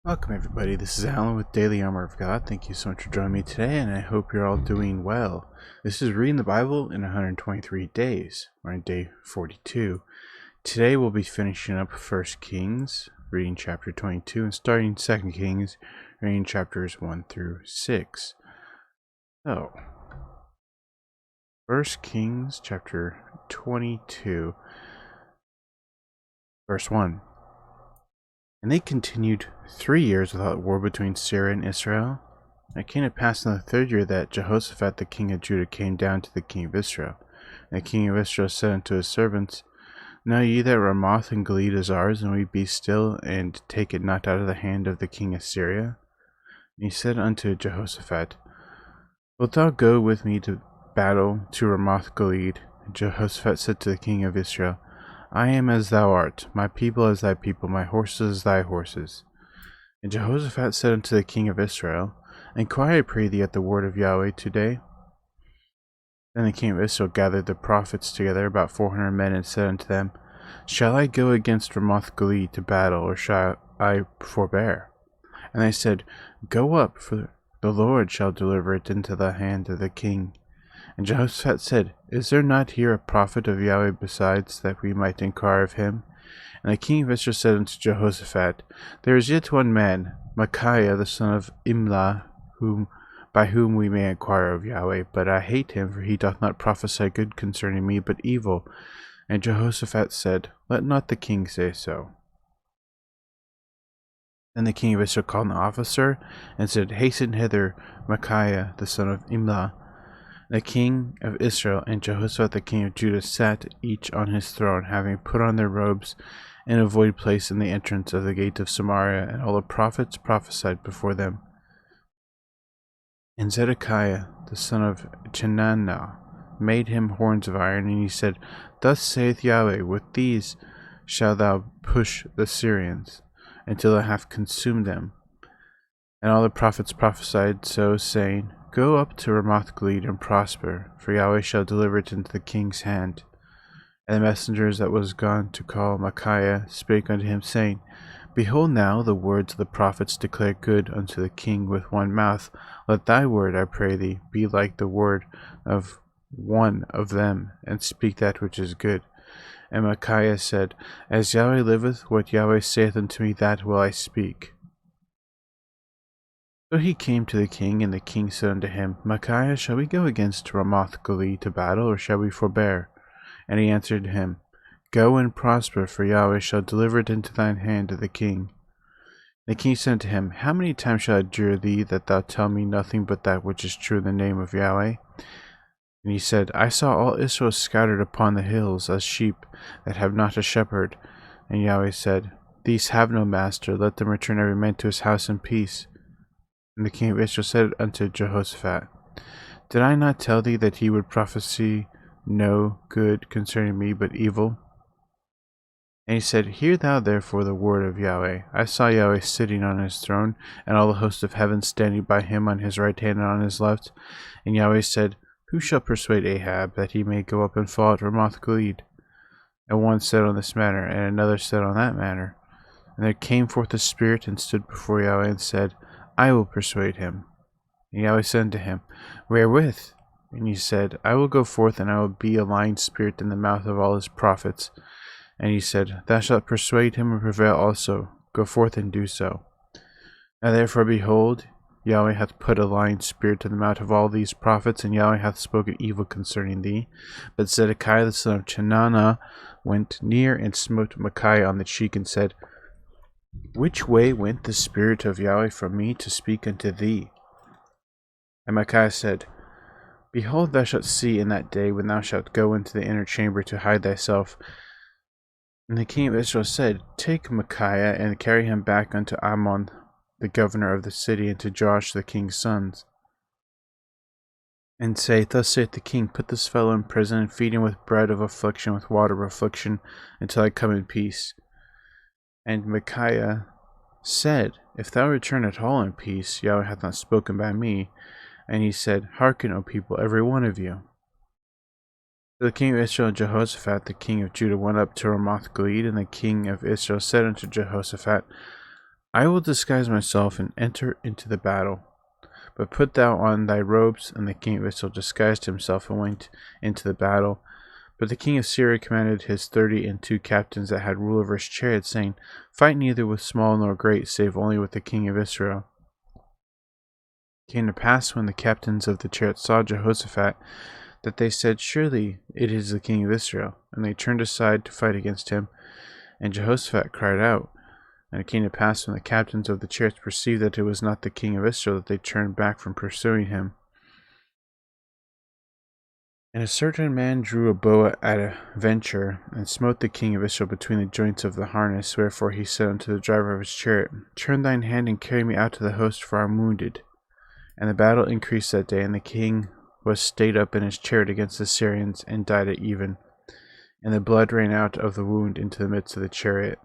Welcome everybody, this is Alan with Daily Armor of God. Thank you so much for joining me today, and I hope you're all doing well. This is Reading the Bible in 123 Days. We're on day 42. Today we'll be finishing up 1 Kings, reading chapter 22, and starting 2 Kings, reading chapters 1 through 6. So, 1 Kings chapter 22, verse 1. And they continued 3 years without war between Syria and Israel. And it came to pass in the 3rd year that Jehoshaphat the king of Judah came down to the king of Israel. And the king of Israel said unto his servants, Know ye that Ramoth and Gilead is ours, and we be still, and take it not out of the hand of the king of Syria? And he said unto Jehoshaphat, Wilt thou go with me to battle to Ramoth Gilead? And Jehoshaphat said to the king of Israel, I am as thou art, my people as thy people, my horses as thy horses. And Jehoshaphat said unto the king of Israel, Inquire, I pray thee, at the word of Yahweh today. Then the king of Israel gathered the prophets together, about 400 men, and said unto them, Shall I go against Ramoth Gilead to battle, or shall I forbear? And they said, Go up, for the Lord shall deliver it into the hand of the king. And Jehoshaphat said, Is there not here a prophet of Yahweh besides, that we might inquire of him? And the king of Israel said unto Jehoshaphat, There is yet one man, Micaiah the son of Imlah, by whom we may inquire of Yahweh, but I hate him, for he doth not prophesy good concerning me, but evil. And Jehoshaphat said, Let not the king say so. Then the king of Israel called an officer, and said, Hasten hither Micaiah the son of Imlah. The king of Israel and Jehoshaphat the king of Judah sat each on his throne, having put on their robes, in a void place in the entrance of the gate of Samaria, and all the prophets prophesied before them. And Zedekiah the son of Chenaanah made him horns of iron, and he said, Thus saith Yahweh, with these shalt thou push the Syrians, until I have consumed them. And all the prophets prophesied so, saying, Go up to Ramoth Gilead and prosper, for Yahweh shall deliver it into the king's hand. And the messengers that was gone to call Micaiah spake unto him, saying, Behold now, the words of the prophets declare good unto the king with one mouth. Let thy word, I pray thee, be like the word of one of them, and speak that which is good. And Micaiah said, As Yahweh liveth, what Yahweh saith unto me, that will I speak. So he came to the king, and the king said unto him, Micaiah, shall we go against Ramoth Gilead to battle, or shall we forbear? And he answered him, Go and prosper, for Yahweh shall deliver it into thine hand to the king. The king said unto him, How many times shall I adjure thee, that thou tell me nothing but that which is true in the name of Yahweh? And he said, I saw all Israel scattered upon the hills, as sheep that have not a shepherd. And Yahweh said, These have no master, let them return every man to his house in peace. And the king of Israel said unto Jehoshaphat, Did I not tell thee that he would prophesy no good concerning me, but evil? And he said, Hear thou therefore the word of Yahweh. I saw Yahweh sitting on his throne, and all the host of heaven standing by him on his right hand and on his left. And Yahweh said, Who shall persuade Ahab, that he may go up and fall at Ramoth Gilead? And one said on this manner, and another said on that manner. And there came forth a spirit, and stood before Yahweh, and said, I will persuade him. And Yahweh said unto him, Wherewith? And he said, I will go forth, and I will be a lying spirit in the mouth of all his prophets. And he said, Thou shalt persuade him and prevail also. Go forth and do so. Now therefore, behold, Yahweh hath put a lying spirit in the mouth of all these prophets, and Yahweh hath spoken evil concerning thee. But Zedekiah the son of Chenaanah went near and smote Micaiah on the cheek, and said, Which way went the spirit of Yahweh from me to speak unto thee? And Micaiah said, Behold, thou shalt see in that day, when thou shalt go into the inner chamber to hide thyself. And the king of Israel said, Take Micaiah, and carry him back unto Ammon, the governor of the city, and to Joash the king's sons. And say, Thus saith the king, Put this fellow in prison, and feed him with bread of affliction, with water of affliction, until I come in peace. And Micaiah said, If thou return at all in peace, Yahweh hath not spoken by me. And he said, Hearken, O people, every one of you. So the king of Israel and Jehoshaphat the king of Judah went up to Ramoth Gilead, and the king of Israel said unto Jehoshaphat, I will disguise myself and enter into the battle. But put thou on thy robes. And the king of Israel disguised himself and went into the battle. But the king of Syria commanded his 32 captains that had rule over his chariots, saying, Fight neither with small nor great, save only with the king of Israel. It came to pass, when the captains of the chariots saw Jehoshaphat, that they said, Surely it is the king of Israel. And they turned aside to fight against him. And Jehoshaphat cried out. And it came to pass, when the captains of the chariots perceived that it was not the king of Israel, that they turned back from pursuing him. And a certain man drew a bow at a venture, and smote the king of Israel between the joints of the harness. Wherefore he said unto the driver of his chariot, Turn thine hand and carry me out to the host, for I am wounded. And the battle increased that day, and the king was stayed up in his chariot against the Syrians, and died at even. And the blood ran out of the wound into the midst of the chariot.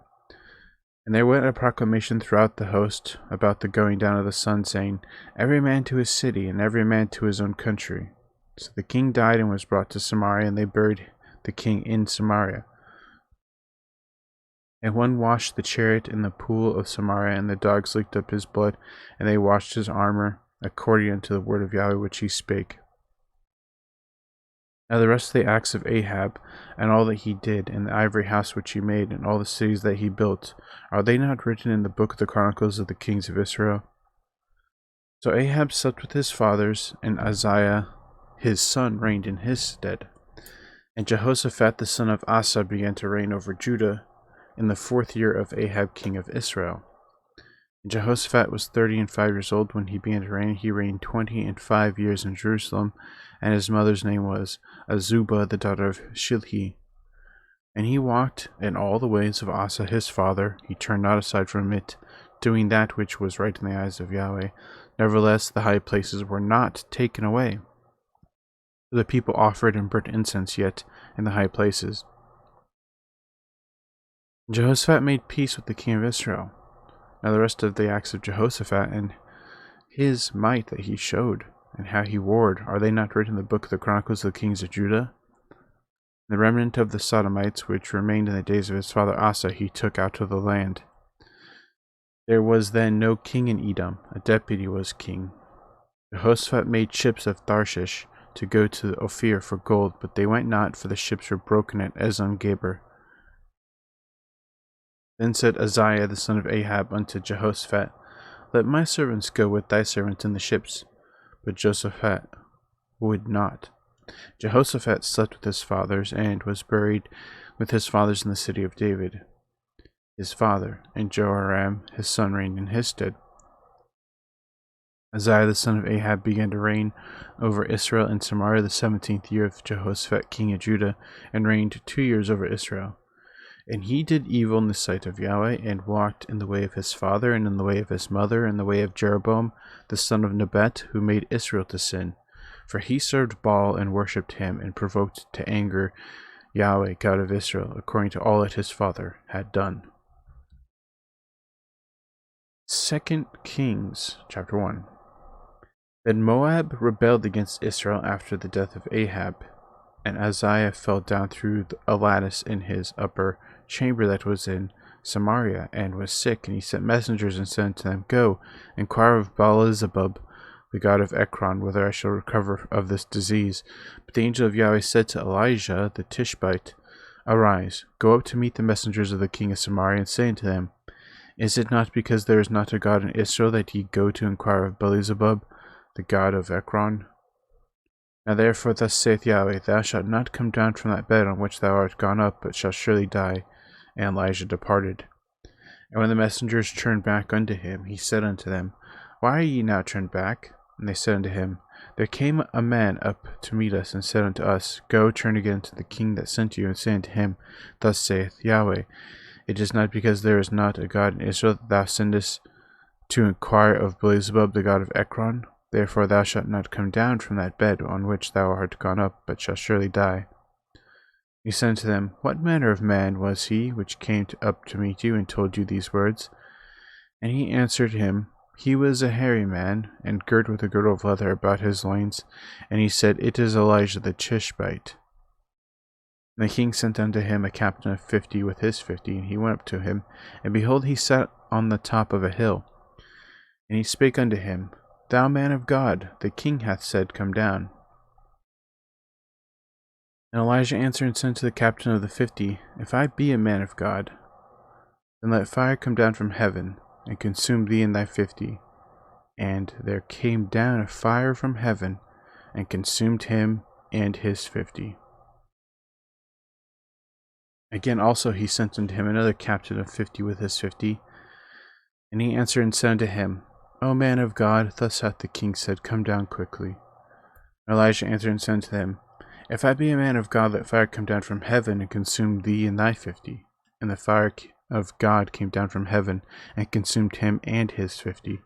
And there went a proclamation throughout the host about the going down of the sun, saying, Every man to his city, and every man to his own country. So the king died and was brought to Samaria, and they buried the king in Samaria. And one washed the chariot in the pool of Samaria, and the dogs licked up his blood, and they washed his armor, according unto the word of Yahweh which he spake. Now the rest of the acts of Ahab, and all that he did, and the ivory house which he made, and all the cities that he built, are they not written in the book of the Chronicles of the kings of Israel? So Ahab slept with his fathers, and Uzziah his son reigned in his stead. And Jehoshaphat the son of Asa began to reign over Judah in the 4th year of Ahab king of Israel. And Jehoshaphat was 35 years old when he began to reign. He reigned 25 years in Jerusalem, and his mother's name was Azubah the daughter of Shilhi. And he walked in all the ways of Asa his father. He turned not aside from it, doing that which was right in the eyes of Yahweh. Nevertheless, the high places were not taken away. The people offered and burnt incense yet in the high places. Jehoshaphat made peace with the king of Israel. Now the rest of the acts of Jehoshaphat, and his might that he showed, and how he warred, are they not written in the book of the Chronicles of the kings of Judah? The remnant of the Sodomites, which remained in the days of his father Asa, he took out of the land. There was then no king in Edom, a deputy was king. Jehoshaphat made ships of Tarshish to go to Ophir for gold, but they went not, for the ships were broken at Ezion-Geber. Then said Uzziah the son of Ahab unto Jehoshaphat, Let my servants go with thy servants in the ships. But Jehoshaphat would not. Jehoshaphat slept with his fathers, and was buried with his fathers in the city of David, his father, and Jehoram his son reigned in his stead. Uzziah the son of Ahab began to reign over Israel in Samaria the 17th year of Jehoshaphat king of Judah, and reigned 2 years over Israel. And he did evil in the sight of Yahweh, and walked in the way of his father, and in the way of his mother, and the way of Jeroboam the son of Nebat, who made Israel to sin. For he served Baal and worshipped him, and provoked to anger Yahweh God of Israel, according to all that his father had done. 2 Kings chapter 1. Then Moab rebelled against Israel after the death of Ahab, and Uzziah fell down through a lattice in his upper chamber that was in Samaria, and was sick. And he sent messengers and said to them, Go, inquire of Baal-zebub, the god of Ekron, whether I shall recover of this disease. But the angel of Yahweh said to Elijah the Tishbite, Arise, go up to meet the messengers of the king of Samaria, and say unto them, Is it not because there is not a God in Israel that ye go to inquire of Baal-zebub, the god of Ekron? Now therefore thus saith Yahweh, Thou shalt not come down from that bed on which thou art gone up, but shalt surely die. And Elijah departed. And when the messengers turned back unto him, he said unto them, Why are ye now turned back? And they said unto him, There came a man up to meet us, and said unto us, Go, turn again to the king that sent you, and say unto him, Thus saith Yahweh, It is not because there is not a God in Israel that thou sendest to inquire of Baal-zebub the god of Ekron. Therefore thou shalt not come down from that bed on which thou art gone up, but shalt surely die. He said unto them, What manner of man was he which came up to meet you, and told you these words? And he answered him, He was a hairy man, and girt with a girdle of leather about his loins. And he said, It is Elijah the Tishbite. And the king sent unto him a captain of 50 with his 50, and he went up to him, and behold, he sat on the top of a hill. And he spake unto him, Thou man of God, the king hath said, Come down. And Elijah answered and said to the captain of the 50, If I be a man of God, then let fire come down from heaven, and consume thee and thy 50. And there came down a fire from heaven, and consumed him and his 50. Again also he sent unto him another captain of 50 with his 50. And he answered and said unto him, O man of God, thus hath the king said, Come down quickly. And Elijah answered and said unto him, If I be a man of God, let fire come down from heaven, and consume thee and thy 50. And the fire of God came down from heaven, and consumed him and his 50.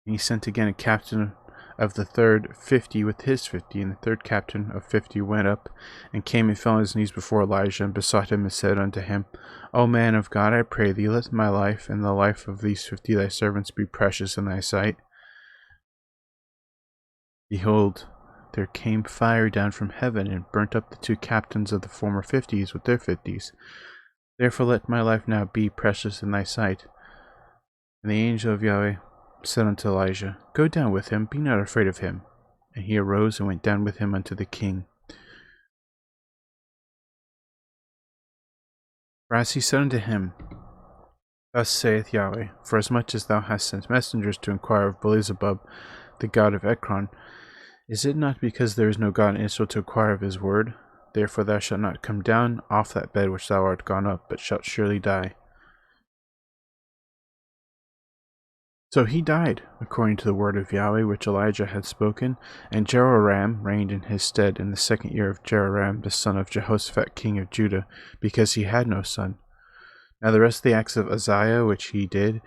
And he sent again a captain of the third 50 with his 50, and the third captain of 50 went up, and came and fell on his knees before Elijah, and besought him, and said unto him, O man of God, I pray thee, let my life and the life of these 50 thy servants be precious in thy sight. Behold, there came fire down from heaven, and burnt up the two captains of the former 50s with their 50s. Therefore let my life now be precious in thy sight. And the angel of Yahweh said unto Elijah, Go down with him, be not afraid of him. And he arose and went down with him unto the king. For as he said unto him, Thus saith Yahweh, Forasmuch as thou hast sent messengers to inquire of Beelzebub, the god of Ekron, is it not because there is no God in Israel to inquire of his word? Therefore thou shalt not come down off that bed which thou art gone up, but shalt surely die. So he died, according to the word of Yahweh which Elijah had spoken, and Jehoram reigned in his stead in the 2nd year of Jehoram the son of Jehoshaphat king of Judah, because he had no son. Now the rest of the acts of Uzziah which he did,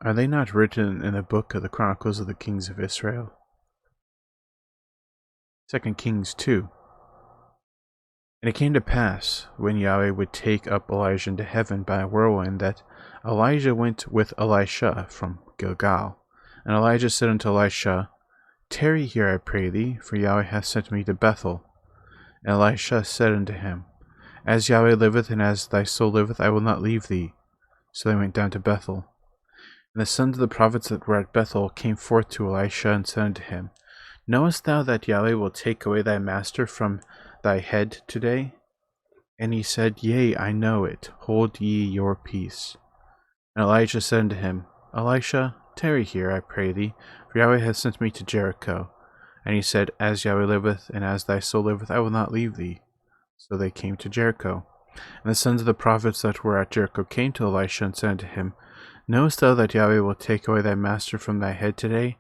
are they not written in the book of the Chronicles of the kings of Israel? 2 Kings 2. And it came to pass, when Yahweh would take up Elijah into heaven by a whirlwind, that Elijah went with Elisha from Gilgal. And Elijah said unto Elisha, Tarry here, I pray thee, for Yahweh hath sent me to Bethel. And Elisha said unto him, As Yahweh liveth, and as thy soul liveth, I will not leave thee. So they went down to Bethel. And the sons of the prophets that were at Bethel came forth to Elisha, and said unto him, Knowest thou that Yahweh will take away thy master from thy head today? And he said, Yea, I know it. Hold ye your peace. And Elijah said unto him, Elisha, tarry here, I pray thee, for Yahweh hath sent me to Jericho. And he said, As Yahweh liveth, and as thy soul liveth, I will not leave thee. So they came to Jericho. And the sons of the prophets that were at Jericho came to Elisha, and said unto him, Knowest thou that Yahweh will take away thy master from thy head today?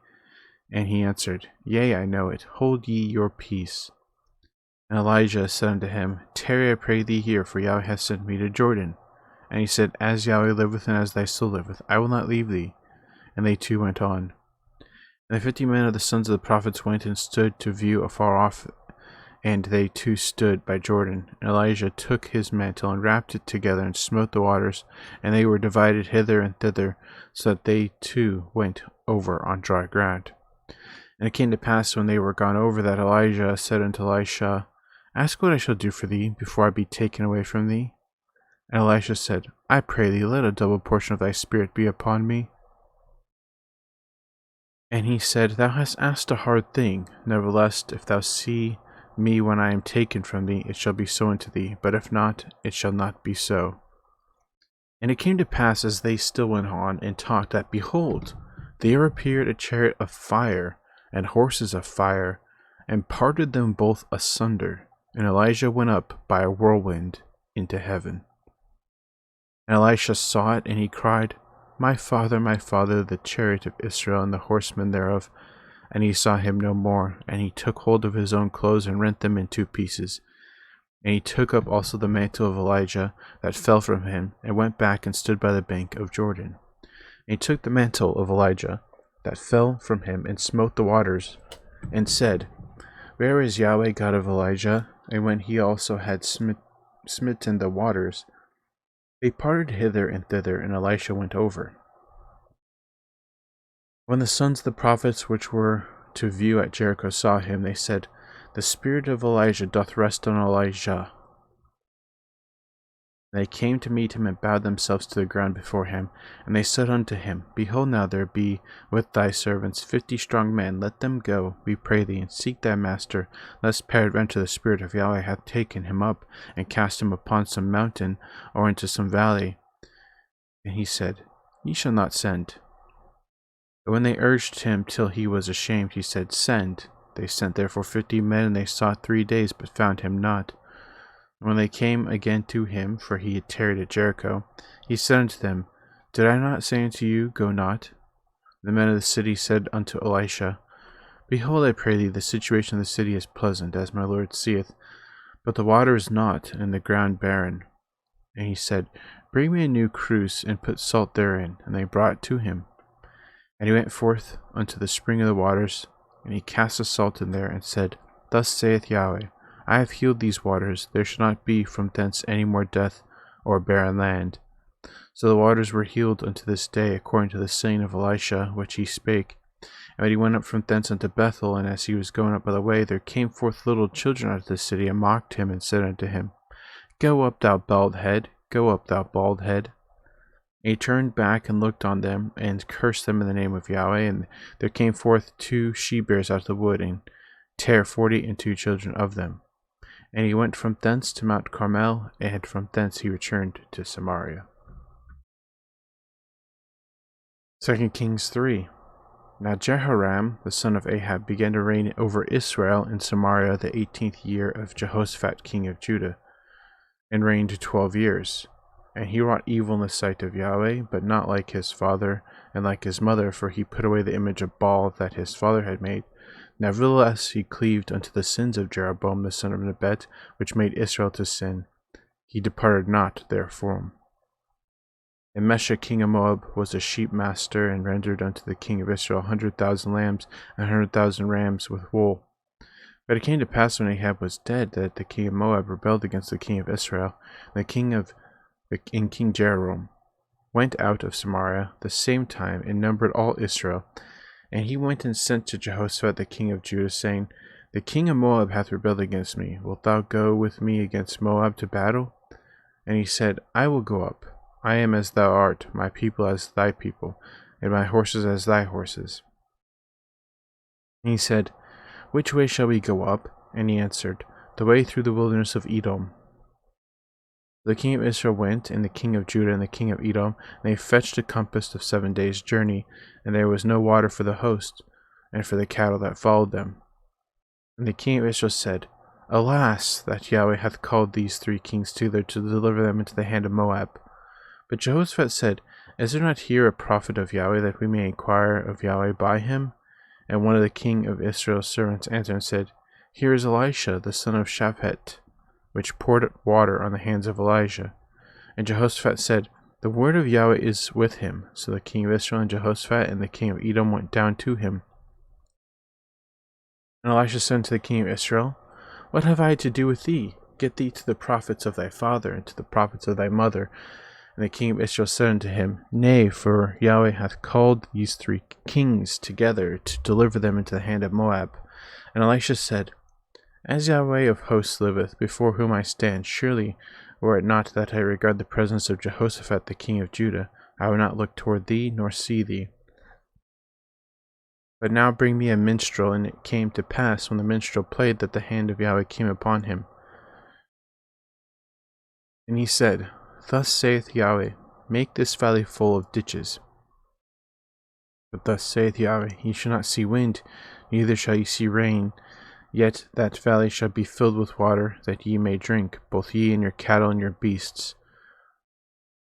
And he answered, Yea, I know it. Hold ye your peace. And Elijah said unto him, Tarry, I pray thee here, for Yahweh hath sent me to Jordan. And he said, As Yahweh liveth, and as thy soul liveth, I will not leave thee. And they two went on. And the 50 men of the sons of the prophets went and stood to view afar off, and they two stood by Jordan. And Elijah took his mantle, and wrapped it together, and smote the waters, and they were divided hither and thither, so that they two went over on dry ground. And it came to pass, when they were gone over, that Elijah said unto Elisha, Ask what I shall do for thee, before I be taken away from thee. And Elisha said, I pray thee, let a double portion of thy spirit be upon me. And he said, Thou hast asked a hard thing. Nevertheless, if thou see me when I am taken from thee, it shall be so unto thee. But if not, it shall not be so. And it came to pass, as they still went on and talked, that, behold, there appeared a chariot of fire, and horses of fire, and parted them both asunder. And Elijah went up by a whirlwind into heaven. And Elisha saw it, and he cried, my father, the chariot of Israel, and the horsemen thereof. And he saw him no more. And he took hold of his own clothes, and rent them in 2 pieces. And he took up also the mantle of Elijah that fell from him, and went back and stood by the bank of Jordan. And he took the mantle of Elijah that fell from him, and smote the waters, and said, Where is Yahweh God of Elijah? And when he also had smitten the waters, they parted hither and thither, and Elisha went over. When the sons of the prophets which were to view at Jericho saw him, they said, The spirit of Elijah doth rest on Elijah. And they came to meet him, and bowed themselves to the ground before him. And they said unto him, Behold, now there be with thy servants 50 strong men. Let them go, we pray thee, and seek thy master, lest peradventure the spirit of Yahweh hath taken him up, and cast him upon some mountain, or into some valley. And he said, Ye shall not send. But when they urged him till he was ashamed, he said, Send. They sent therefore 50 men, and they sought 3 days, but found him not. And when they came again to him, for he had tarried at Jericho, he said unto them, Did I not say unto you, Go not? The men of the city said unto Elisha, Behold, I pray thee, the situation of the city is pleasant, as my Lord seeth, but the water is not, and the ground barren. And he said, Bring me a new cruse, and put salt therein. And they brought it to him. And he went forth unto the spring of the waters, and he cast the salt in there, and said, Thus saith Yahweh, I have healed these waters, there shall not be from thence any more death or barren land. So the waters were healed unto this day, according to the saying of Elisha, which he spake. And when he went up from thence unto Bethel, and as he was going up by the way, there came forth little children out of the city, and mocked him, and said unto him, Go up, thou bald head, go up, thou bald head. And he turned back and looked on them, and cursed them in the name of Yahweh. And there came forth 2 she-bears out of the wood, and tare 42 children of them. And he went from thence to Mount Carmel, and from thence he returned to Samaria. 2 Kings 3. Now Jehoram, the son of Ahab, began to reign over Israel in Samaria the 18th year of Jehoshaphat king of Judah, and reigned 12 years. And he wrought evil in the sight of Yahweh, but not like his father and like his mother, for he put away the image of Baal that his father had made. Nevertheless, he cleaved unto the sins of Jeroboam the son of Nebat, which made Israel to sin. He departed not therefrom. And Mesha king of Moab was a sheep master, and rendered unto the king of Israel 100,000 lambs and 100,000 rams with wool. But it came to pass when Ahab was dead, that the king of Moab rebelled against the king of Israel, and King Jeroboam went out of Samaria the same time, and numbered all Israel. And he went and sent to Jehoshaphat the king of Judah, saying, The king of Moab hath rebelled against me. Wilt thou go with me against Moab to battle? And he said, I will go up. I am as thou art, my people as thy people, and my horses as thy horses. And he said, Which way shall we go up? And he answered, The way through the wilderness of Edom. The king of Israel went, and the king of Judah, and the king of Edom, and they fetched a compass of 7 days' journey, and there was no water for the host, and for the cattle that followed them. And the king of Israel said, Alas, that Yahweh hath called these 3 kings together to deliver them into the hand of Moab. But Jehoshaphat said, Is there not here a prophet of Yahweh, that we may inquire of Yahweh by him? And one of the king of Israel's servants answered and said, Here is Elisha, the son of Shaphat, which poured water on the hands of Elijah. And Jehoshaphat said, The word of Yahweh is with him. So the king of Israel and Jehoshaphat and the king of Edom went down to him. And Elisha said to the king of Israel, What have I to do with thee? Get thee to the prophets of thy father, and to the prophets of thy mother. And the king of Israel said unto him, Nay, for Yahweh hath called these 3 kings together to deliver them into the hand of Moab. And Elisha said, As Yahweh of hosts liveth, before whom I stand, surely, were it not that I regard the presence of Jehoshaphat the king of Judah, I would not look toward thee, nor see thee. But now bring me a minstrel. And it came to pass, when the minstrel played, that the hand of Yahweh came upon him. And he said, Thus saith Yahweh, Make this valley full of ditches. But thus saith Yahweh, Ye shall not see wind, neither shall ye see rain, yet that valley shall be filled with water, that ye may drink, both ye and your cattle and your beasts.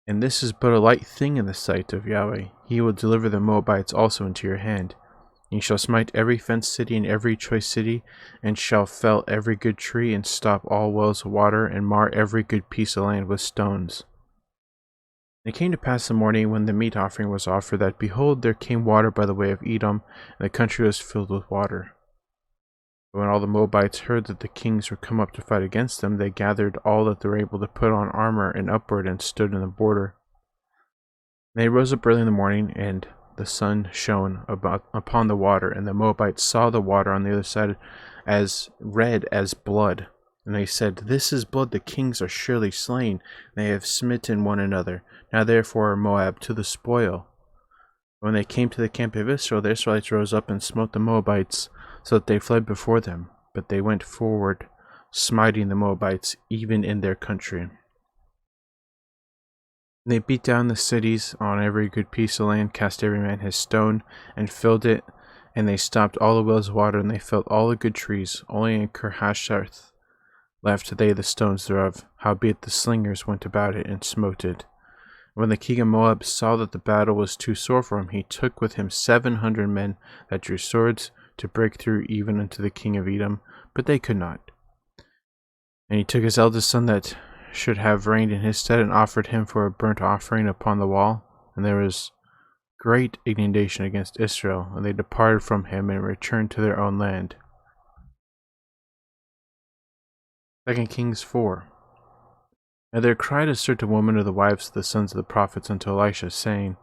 And this is but a light thing in the sight of Yahweh. He will deliver the Moabites also into your hand. Ye shall smite every fenced city and every choice city, and shall fell every good tree, and stop all wells of water, and mar every good piece of land with stones. And it came to pass the morning, when the meat offering was offered, that, behold, there came water by the way of Edom, and the country was filled with water. But when all the Moabites heard that the kings were come up to fight against them, they gathered all that they were able to put on armor and upward, and stood in the border. And they rose up early in the morning, and the sun shone upon the water, and the Moabites saw the water on the other side as red as blood. And they said, This is blood, the kings are surely slain, they have smitten one another. Now therefore Moab to the spoil. When they came to the camp of Israel, the Israelites rose up and smote the Moabites, so that they fled before them. But they went forward, smiting the Moabites, even in their country. They beat down the cities on every good piece of land, cast every man his stone, and filled it. And they stopped all the wells of water, and they felled all the good trees. Only in Kirhasharth left they the stones thereof. Howbeit the slingers went about it, and smote it. When the king of Moab saw that the battle was too sore for him, he took with him 700 men that drew swords to break through even unto the king of Edom, but they could not. And he took his eldest son that should have reigned in his stead, and offered him for a burnt offering upon the wall. And there was great indignation against Israel, and they departed from him and returned to their own land. 2 Kings 4. And there cried a certain woman of the wives of the sons of the prophets unto Elisha, saying,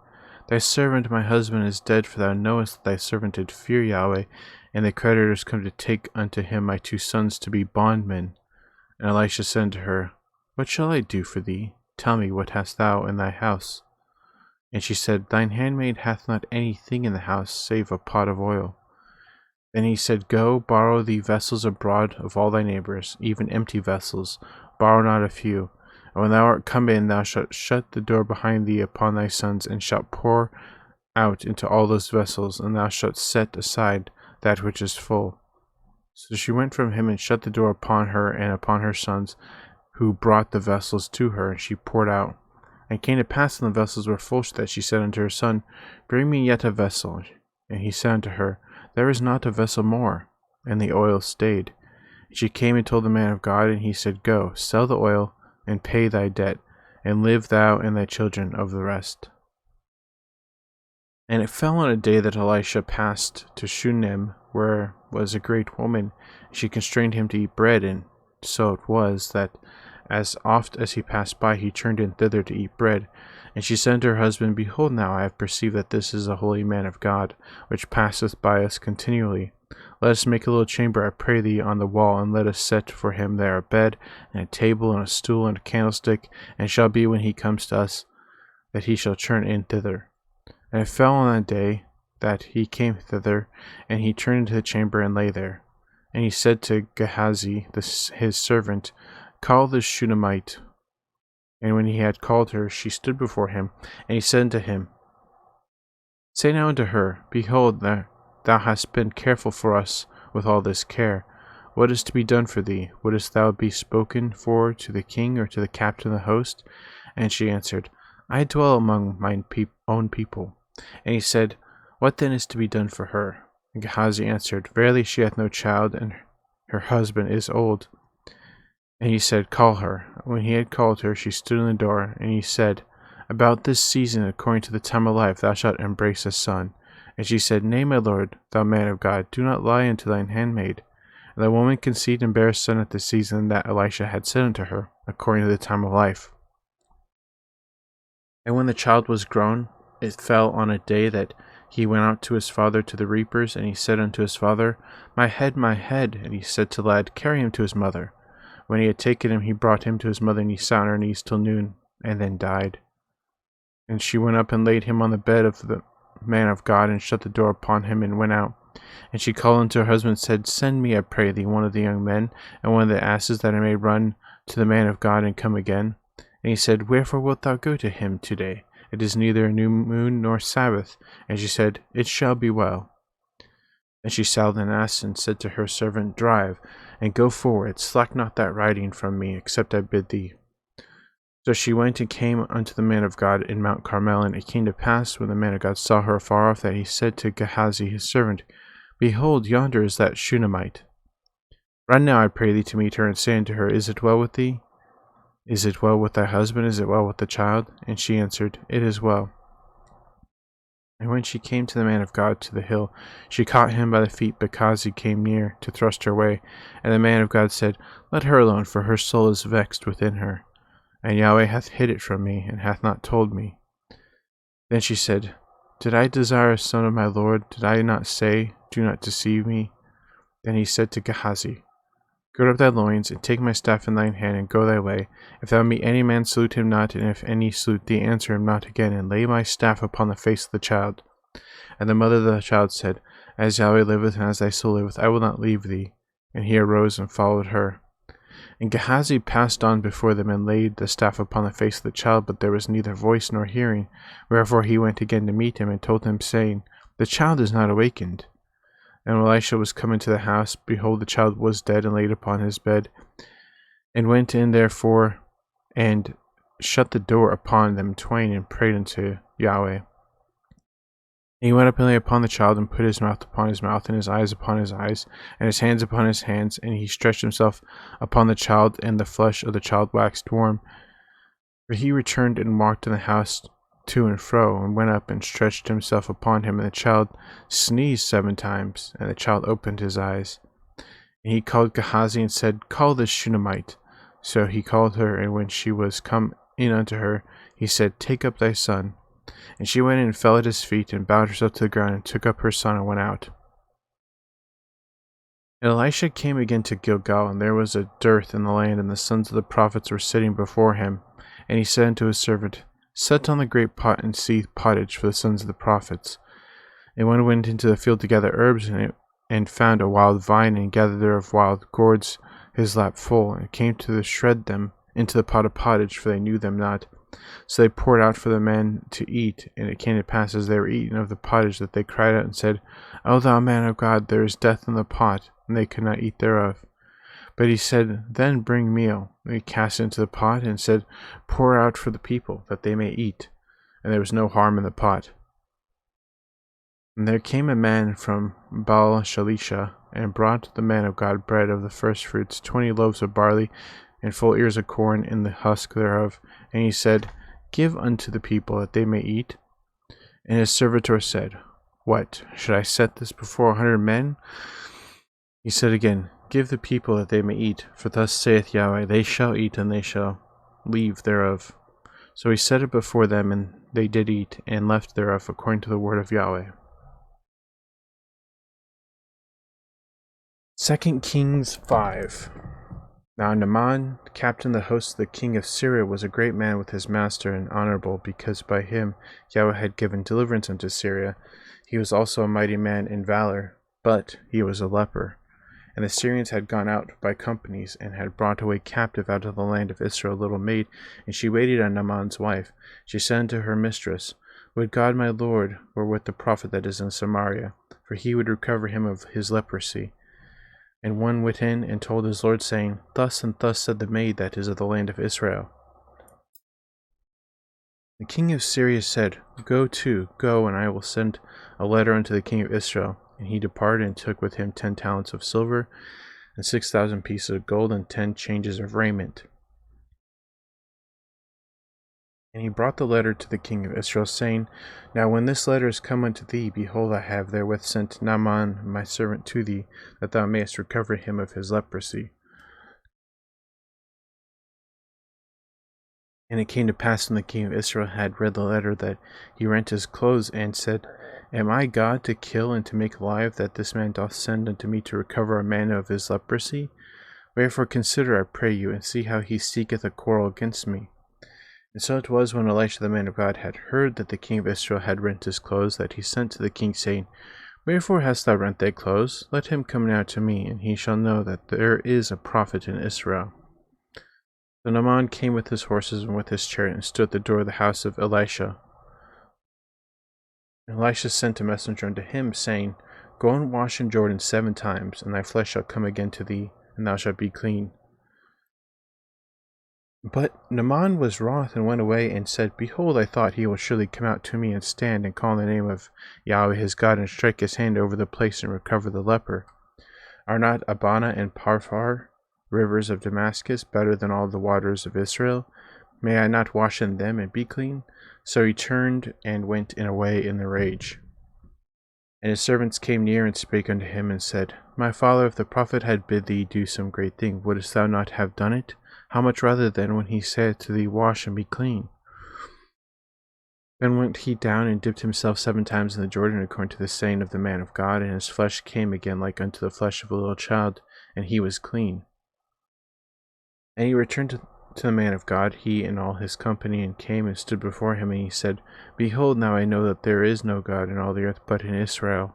Thy servant my husband is dead, for thou knowest that thy servant did fear Yahweh, and the creditors come to take unto him my 2 sons to be bondmen. And Elisha said unto her, What shall I do for thee? Tell me, what hast thou in thy house? And she said, Thine handmaid hath not anything in the house, save a pot of oil. Then he said, Go, borrow thee vessels abroad of all thy neighbors, even empty vessels, borrow not a few. And when thou art come in, thou shalt shut the door behind thee upon thy sons, and shalt pour out into all those vessels, and thou shalt set aside that which is full. So she went from him, and shut the door upon her and upon her sons, who brought the vessels to her, and she poured out. And it came to pass when the vessels were full, that she said unto her son, Bring me yet a vessel. And he said unto her, There is not a vessel more. And the oil stayed. And she came and told the man of God, and he said, Go, sell the oil, and pay thy debt, and live thou and thy children of the rest. And it fell on a day that Elisha passed to Shunem, where was a great woman. She constrained him to eat bread, and so it was that as oft as he passed by, he turned in thither to eat bread. And she said to her husband, Behold, now I have perceived that this is a holy man of God, which passeth by us continually. Let us make a little chamber, I pray thee, on the wall, and let us set for him there a bed, and a table, and a stool, and a candlestick. And it shall be, when he comes to us, that he shall turn in thither. And it fell on that day that he came thither, and he turned into the chamber, and lay there. And he said to Gehazi, his servant, Call this Shunammite. And when he had called her, she stood before him. And he said unto him, Say now unto her, Behold, thou hast been careful for us with all this care. What is to be done for thee? Wouldst thou be spoken for to the king, or to the captain of the host? And she answered, I dwell among mine own people. And he said, What then is to be done for her? And Gehazi answered, Verily she hath no child, and her husband is old. And he said, Call her. When he had called her, she stood in the door. And he said, About this season, according to the time of life, thou shalt embrace a son. And she said, Nay, my lord, thou man of God, do not lie unto thine handmaid. And the woman conceived and bare a son at the season that Elisha had said unto her, according to the time of life. And when the child was grown, it fell on a day that he went out to his father to the reapers. And he said unto his father, My head, my head. And he said to the lad, Carry him to his mother. When he had taken him, he brought him to his mother, and he sat on her knees till noon, and then died. And she went up and laid him on the bed of the man of God, and shut the door upon him, and went out. And she called unto her husband, and said, Send me, I pray thee, one of the young men, and one of the asses, that I may run to the man of God, and come again. And he said, Wherefore wilt thou go to him today? It is neither a new moon nor Sabbath. And she said, It shall be well. And she saddled an ass, and said to her servant, Drive, and go forward, slack not that riding from me, except I bid thee. So she went and came unto the man of God in Mount Carmel. And it came to pass, when the man of God saw her afar off, that he said to Gehazi his servant, Behold, yonder is that Shunammite. Run now, I pray thee, to meet her, and say unto her, Is it well with thee? Is it well with thy husband? Is it well with the child? And she answered, It is well. And when she came to the man of God to the hill, she caught him by the feet, because he came near to thrust her away. And the man of God said, Let her alone, for her soul is vexed within her. And Yahweh hath hid it from me, and hath not told me. Then she said, Did I desire a son of my Lord? Did I not say, Do not deceive me? Then he said to Gehazi, Gird up thy loins, and take my staff in thine hand, and go thy way. If thou meet any man, salute him not, and if any salute thee, answer him not again, and lay my staff upon the face of the child. And the mother of the child said, As Yahweh liveth, and as thy soul liveth, I will not leave thee. And he arose and followed her. And Gehazi passed on before them, and laid the staff upon the face of the child, but there was neither voice nor hearing. Wherefore he went again to meet him, and told him, saying, The child is not awakened. And when Elisha was come into the house, behold, the child was dead, and laid upon his bed. And went in therefore, and shut the door upon them twain, and prayed unto Yahweh. And he went up and lay upon the child, and put his mouth upon his mouth, and his eyes upon his eyes, and his hands upon his hands. And he stretched himself upon the child, and the flesh of the child waxed warm. For he returned and walked in the house to and fro, and went up and stretched himself upon him. And the child sneezed 7 times, and the child opened his eyes. And he called Gehazi, and said, Call this Shunammite. So he called her, and when she was come in unto her, he said, Take up thy son. And she went in and fell at his feet, and bowed herself to the ground, and took up her son, and went out. And Elisha came again to Gilgal, and there was a dearth in the land, and the sons of the prophets were sitting before him. And he said unto his servant, Set on the great pot, and seethe pottage for the sons of the prophets. And one went into the field to gather herbs, and found a wild vine, and gathered thereof wild gourds his lap full, and came to shred them into the pot of pottage, for they knew them not. So they poured out for the men to eat. And it came to pass, as they were eating of the pottage, that they cried out and said, O thou man of God, there is death in the pot. And they could not eat thereof. But he said, Then bring meal. And he cast it into the pot, and said, Pour out for the people, that they may eat. And there was no harm in the pot. And there came a man from Baal Shalisha, and brought the man of God bread of the firstfruits, 20 loaves of barley, and full ears of corn in the husk thereof. And he said, Give unto the people, that they may eat. And his servitor said, What, should I set this before 100 men? He said again, Give the people, that they may eat. For thus saith Yahweh, They shall eat, and they shall leave thereof. So he set it before them, and they did eat, and left thereof, according to the word of Yahweh. 2 Kings 5. Now Naaman, captain of the host of the king of Syria, was a great man with his master, and honorable, because by him Yahweh had given deliverance unto Syria. He was also a mighty man in valor, but he was a leper. And the Syrians had gone out by companies, and had brought away captive out of the land of Israel a little maid, and she waited on Naaman's wife. She said unto her mistress, Would God my lord were with the prophet that is in Samaria, for he would recover him of his leprosy. And one went in and told his lord, saying, Thus and thus said the maid that is of the land of Israel. The king of Syria said, Go, and I will send a letter unto the king of Israel. And he departed, and took with him 10 talents of silver, and 6,000 pieces of gold, and 10 changes of raiment. And he brought the letter to the king of Israel, saying, Now when this letter is come unto thee, behold, I have therewith sent Naaman my servant to thee, that thou mayest recover him of his leprosy. And it came to pass, when the king of Israel had read the letter, that he rent his clothes, and said, Am I God to kill and to make alive, that this man doth send unto me to recover a man of his leprosy? Wherefore consider, I pray you, and see how he seeketh a quarrel against me. And so it was, when Elisha the man of God had heard that the king of Israel had rent his clothes, that he sent to the king, saying, Wherefore hast thou rent thy clothes? Let him come now to me, and he shall know that there is a prophet in Israel. So Naaman came with his horses and with his chariot, and stood at the door of the house of Elisha. And Elisha sent a messenger unto him, saying, Go and wash in Jordan 7 times, and thy flesh shall come again to thee, and thou shalt be clean. But Naaman was wroth, and went away, and said, Behold, I thought he will surely come out to me, and stand, and call on the name of Yahweh his God, and strike his hand over the place, and recover the leper. Are not Abana and Parphar, rivers of Damascus, better than all the waters of Israel? May I not wash in them, and be clean? So he turned, and went away in a rage. And his servants came near, and spake unto him, and said, My father, if the prophet had bid thee do some great thing, wouldest thou not have done it? How much rather then, when he saith to thee, Wash and be clean? Then went he down and dipped himself 7 times in the Jordan, according to the saying of the man of God, and his flesh came again like unto the flesh of a little child, and he was clean. And he returned to the man of God, he and all his company, and came and stood before him, and he said, Behold, now I know that there is no God in all the earth but in Israel.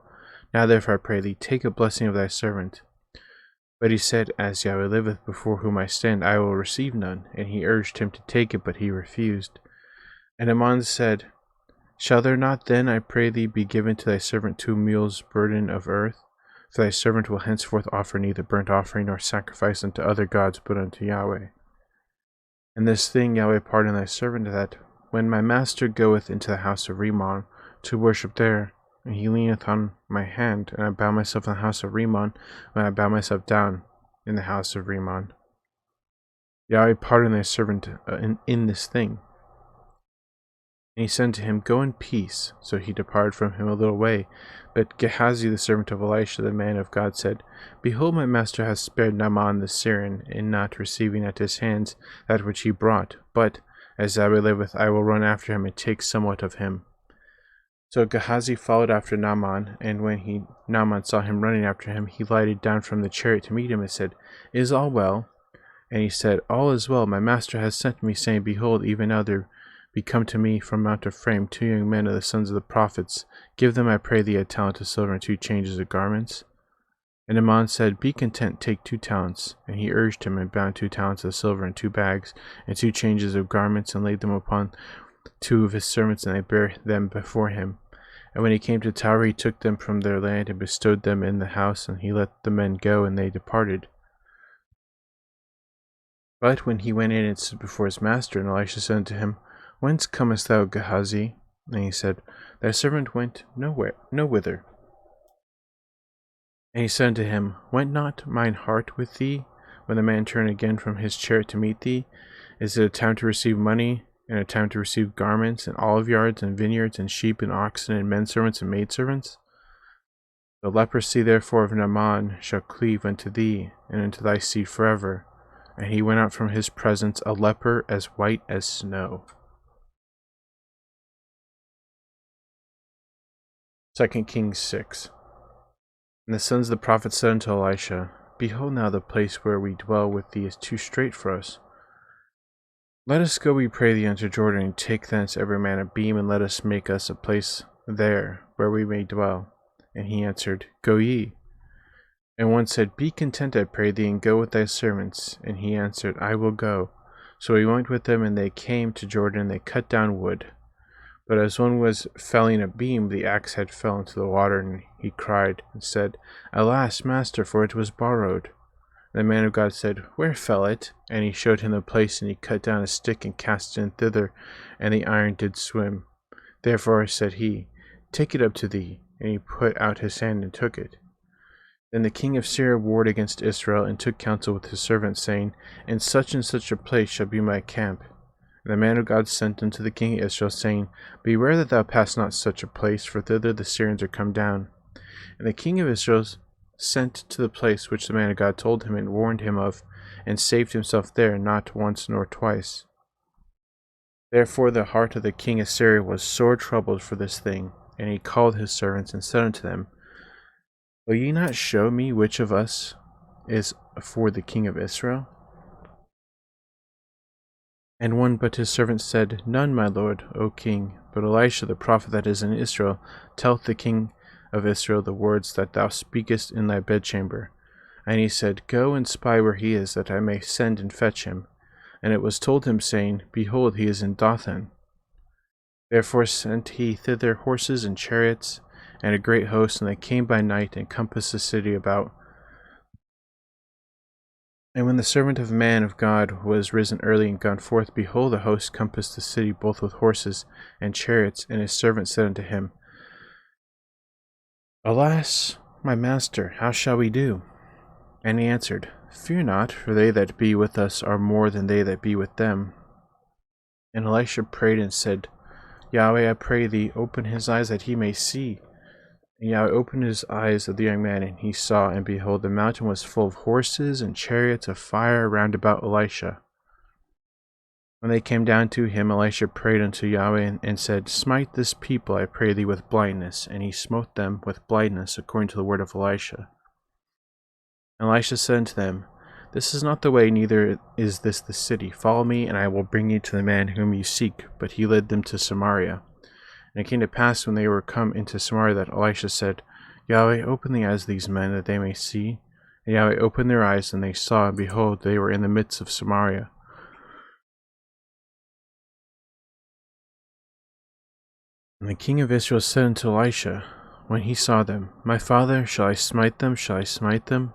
Now therefore I pray thee, take a blessing of thy servant. But he said, As Yahweh liveth, before whom I stand, I will receive none. And he urged him to take it, but he refused. And Ammon said, Shall there not then, I pray thee, be given to thy servant 2 mules' burden of earth? For thy servant will henceforth offer neither burnt offering nor sacrifice unto other gods, but unto Yahweh. And this thing Yahweh pardon thy servant, that when my master goeth into the house of Rimmon to worship there, and he leaneth on my hand, and I bow myself in the house of Rimmon, when I bow myself down in the house of Rimmon. Yahweh pardon thy servant in this thing. And he said to him, Go in peace. So he departed from him a little way. But Gehazi, the servant of Elisha, the man of God, said, Behold, my master hath spared Naaman the Syrian, in not receiving at his hands that which he brought. But, as Yahweh liveth, I will run after him, and take somewhat of him. So Gehazi followed after Naaman, and when Naaman saw him running after him, he lighted down from the chariot to meet him, and said, Is all well? And he said, All is well. My master has sent me, saying, Behold, even now there be come to me from Mount Ephraim 2 young men of the sons of the prophets. Give them, I pray thee, a talent of silver and 2 changes of garments. And Ammon said, Be content, take 2 talents. And he urged him, and bound 2 talents of silver in 2 bags, and 2 changes of garments, and laid them upon 2 of his servants, and they bare them before him. And when he came to Tyre, he took them from their land, and bestowed them in the house, and he let the men go, and they departed. But when he went in and stood before his master, and Elisha said unto him, Whence comest thou, Gehazi? And he said, Thy servant went no whither. And he said unto him, Went not mine heart with thee, when the man turned again from his chariot to meet thee? Is it a time to receive money, and a time to receive garments, and olive yards, and vineyards, and sheep, and oxen, and menservants, and maidservants? The leprosy therefore of Naaman shall cleave unto thee, and unto thy seed forever. And he went out from his presence a leper as white as snow. 2 Kings 6. And the sons of the prophets said unto Elisha, Behold now the place where we dwell with thee is too strait for us. Let us go, we pray thee, unto Jordan, and take thence every man a beam, and let us make us a place there where we may dwell. And he answered, Go ye. And one said, Be content, I pray thee, and go with thy servants. And he answered, I will go. So he went with them, and they came to Jordan, and they cut down wood. But as one was felling a beam, the axe head fell into the water, and he cried, and said, Alas, master, for it was borrowed. And the man of God said, Where fell it? And he showed him the place, and he cut down a stick, and cast it in thither, and the iron did swim. Therefore said he, Take it up to thee. And he put out his hand, and took it. Then the king of Syria warred against Israel, and took counsel with his servants, saying, In such and such a place shall be my camp. And the man of God sent unto the king of Israel, saying, Beware that thou pass not such a place, for thither the Syrians are come down. And the king of Israel sent to the place which the man of God told him, and warned him of, and saved himself there, not once nor twice. Therefore the heart of the king of Syria was sore troubled for this thing. And he called his servants, and said unto them, Will ye not show me which of us is for the king of Israel? And one but his servant said, None, my lord, O king, but Elisha the prophet that is in Israel telleth the king of Israel the words that thou speakest in thy bedchamber. And he said, Go and spy where he is, that I may send and fetch him. And it was told him, saying, Behold, he is in Dothan. Therefore sent he thither horses and chariots, and a great host, and they came by night, and compassed the city about. And when the servant of man of God was risen early and gone forth, behold, the host compassed the city both with horses and chariots. And his servant said unto him, Alas, my master, how shall we do? And he answered, Fear not, for they that be with us are more than they that be with them. And Elisha prayed and said, Yahweh, I pray thee, open his eyes that he may see. And Yahweh opened his eyes of the young man, and he saw, and behold, the mountain was full of horses and chariots of fire round about Elisha. When they came down to him, Elisha prayed unto Yahweh and said, Smite this people, I pray thee, with blindness. And he smote them with blindness, according to the word of Elisha. And Elisha said unto them, This is not the way, neither is this the city. Follow me, and I will bring you to the man whom you seek. But he led them to Samaria. And it came to pass, when they were come into Samaria, that Elisha said, Yahweh, open the eyes of these men, that they may see. And Yahweh opened their eyes, and they saw, and behold, they were in the midst of Samaria. And the king of Israel said unto Elisha, when he saw them, My father, shall I smite them? Shall I smite them?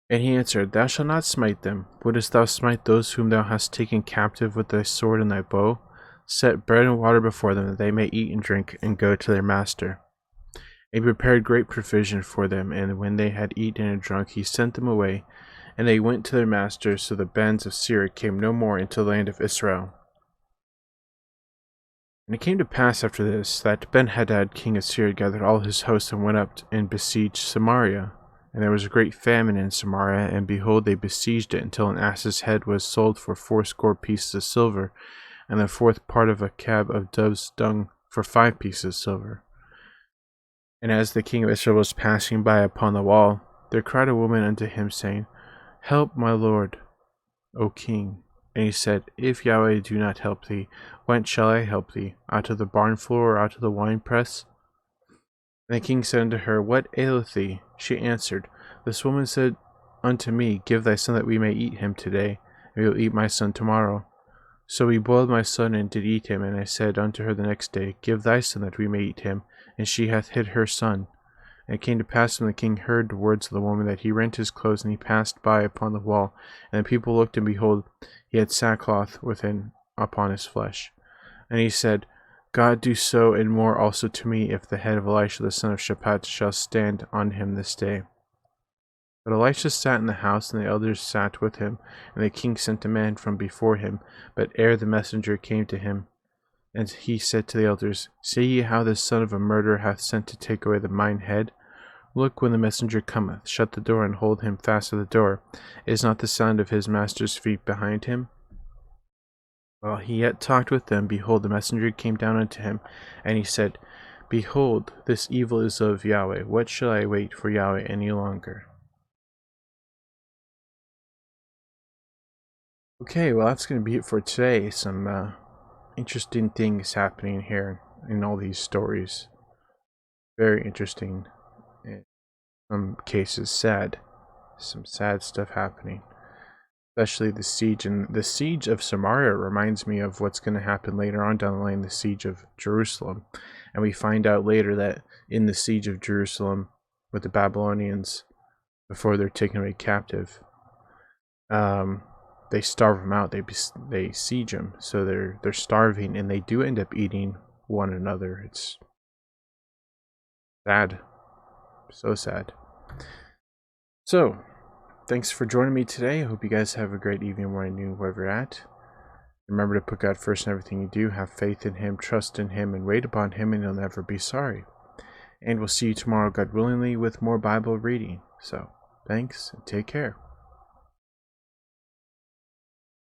And he answered, Thou shalt not smite them. Wouldest thou smite those whom thou hast taken captive with thy sword and thy bow? Set bread and water before them, that they may eat and drink, and go to their master. And he prepared great provision for them, and when they had eaten and drunk, he sent them away, and they went to their master. So the bands of Syria came no more into the land of Israel. And it came to pass after this, that Ben-Hadad king of Syria gathered all his hosts, and went up and besieged Samaria. And there was a great famine in Samaria, and behold, they besieged it, until an ass's head was sold for 80 pieces of silver, and the fourth part of a cab of dove's dung for 5 pieces of silver. And as the king of Israel was passing by upon the wall, there cried a woman unto him, saying, Help, my lord, O king. And he said, If Yahweh do not help thee, whence shall I help thee? Out of the barn floor, or out of the winepress? And the king said unto her, What aileth thee? She answered, This woman said unto me, Give thy son, that we may eat him today, and we will eat my son tomorrow. So we boiled my son, and did eat him. And I said unto her the next day, Give thy son, that we may eat him. And she hath hid her son. And it came to pass, when the king heard the words of the woman, that he rent his clothes, and he passed by upon the wall. And the people looked, and behold, he had sackcloth within upon his flesh. And he said, God do so and more also to me, if the head of Elisha the son of Shaphat shall stand on him this day. But Elisha sat in the house, and the elders sat with him. And the king sent a man from before him. But ere the messenger came to him, and he said to the elders, See ye how this son of a murderer hath sent to take away mine head? Look, when the messenger cometh, shut the door, and hold him fast at the door. Is not the sound of his master's feet behind him? While he yet talked with them, behold, the messenger came down unto him, and he said, Behold, this evil is of Yahweh. What shall I wait for Yahweh any longer? Okay, well, that's going to be it for today. Some interesting things happening here in all these stories. Very interesting. In some cases, sad. Some sad stuff happening. Especially the siege. And the siege of Samaria reminds me of what's going to happen later on down the line, the siege of Jerusalem. And we find out later that in the siege of Jerusalem with the Babylonians, before they're taken away captive, they starve them out. They siege them, so they're starving, and they do end up eating one another. It's sad, so sad. So, thanks for joining me today. I hope you guys have a great evening, morning, noon, wherever you're at. Remember to put God first in everything you do. Have faith in Him, trust in Him, and wait upon Him, and you'll never be sorry. And we'll see you tomorrow, God willingly, with more Bible reading. So, thanks, and take care.